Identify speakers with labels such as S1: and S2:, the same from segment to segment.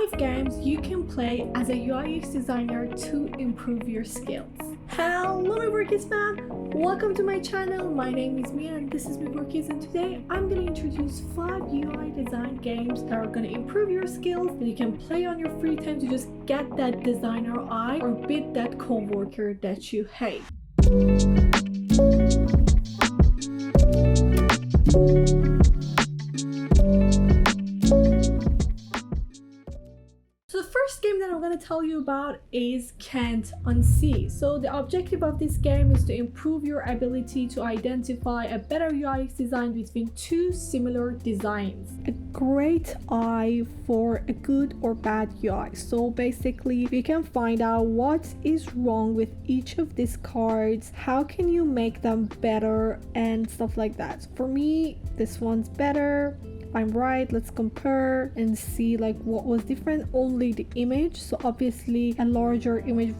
S1: 5 games you can play as a UI/UX designer to improve your skills. Hello my Workies fam! Welcome to my channel. My name is Mia and this is my Workies, and today I'm going to introduce 5 UI design games that are going to improve your skills that you can play on your free time to just get that designer eye or beat that coworker that you hate. So the first game that I'm going to tell you about is Can't Unsee. So the objective of this game is to improve your ability to identify a better UI/UX design between two similar designs. A great eye for a good or bad UI. So basically you can find out what is wrong with each of these cards, how can you make them better and stuff like that. For me, this one's better. I'm right, let's compare and see like what was different. Only the image, so obviously a larger image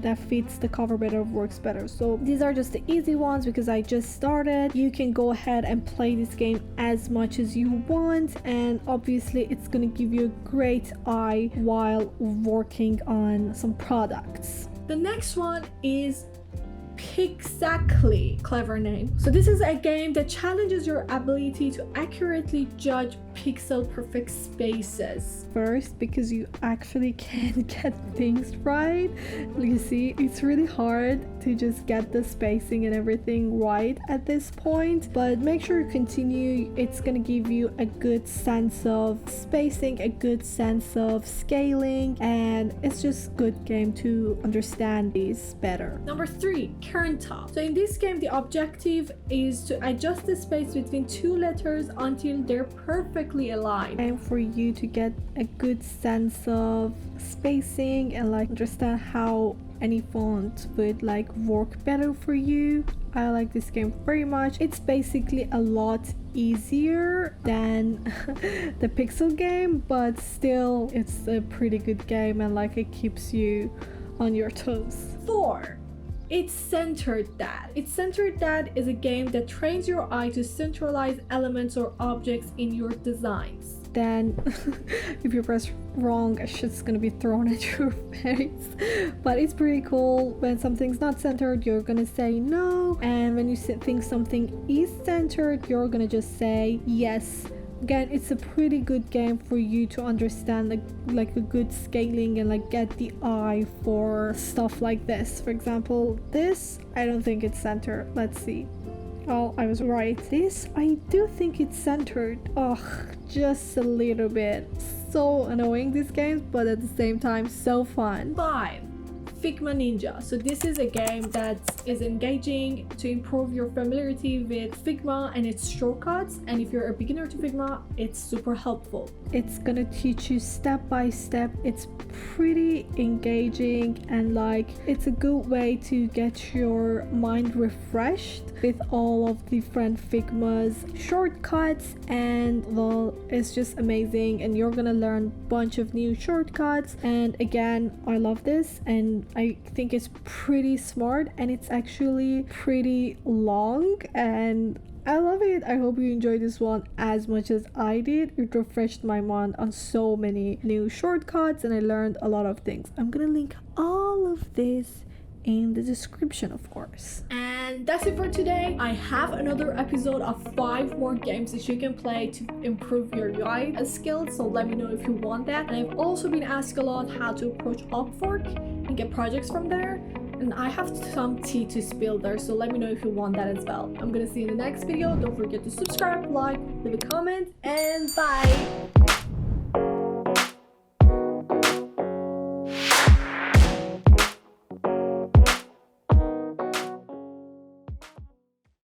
S1: that fits the cover better works better. So these are just the easy ones because I just started. You can go ahead and play this game as much as you want, and obviously it's gonna give you a great eye while working on some products. The next one is Pixactly. Clever name. So this is a game that challenges your ability to accurately judge pixel perfect spaces. First, because you actually can get things right. You see, it's really hard to just get the spacing and everything right at this point, but make sure you continue. It's gonna give you a good sense of spacing, a good sense of scaling, and it's just a good game to understand these better. Number 3, Kern Top. So in this game, the objective is to adjust the space between two letters until they're perfectly aligned, and for you to get a good sense of spacing and like understand how any font would like work better for you. I like this game very much. It's basically a lot easier than the Pixel game, but still it's a pretty good game and like it keeps you on your toes. 4, It's Centered That. It's Centered That is a game that trains your eye to centralize elements or objects in your designs. Then if you press wrong, a shit's gonna be thrown at your face. But it's pretty cool. When something's not centered, you're gonna say no, and when you think something is centered, you're gonna just say yes. Again, it's a pretty good game for you to understand like a good scaling and like get the eye for stuff like this. For example, this, I don't think it's centered. Let's see. Oh, I was right. This, I do think it's centered. Oh, just a little bit. So annoying, these games, but at the same time, so fun. 5, Figma Ninja. So this is a game that is engaging to improve your familiarity with Figma and its shortcuts, and if you're a beginner to Figma, it's super helpful. It's gonna teach you step by step. It's pretty engaging and like it's a good way to get your mind refreshed with all of different Figma's shortcuts, and well, it's just amazing and you're gonna learn a bunch of new shortcuts. And again, I love this and I think it's pretty smart, and it's actually pretty long and I love it. I hope you enjoyed this one as much as I did. It refreshed my mind on so many new shortcuts and I learned a lot of things. I'm gonna link all of this in the description, of course. And that's it for today. I have another episode of 5 more games that you can play to improve your UI skills, so let me know if you want that. And I've also been asked a lot how to approach Upwork and get projects from there, and I have some tea to spill there, so let me know if you want that as well. I'm gonna see you in the next video. Don't forget to subscribe, like, leave a comment, and bye.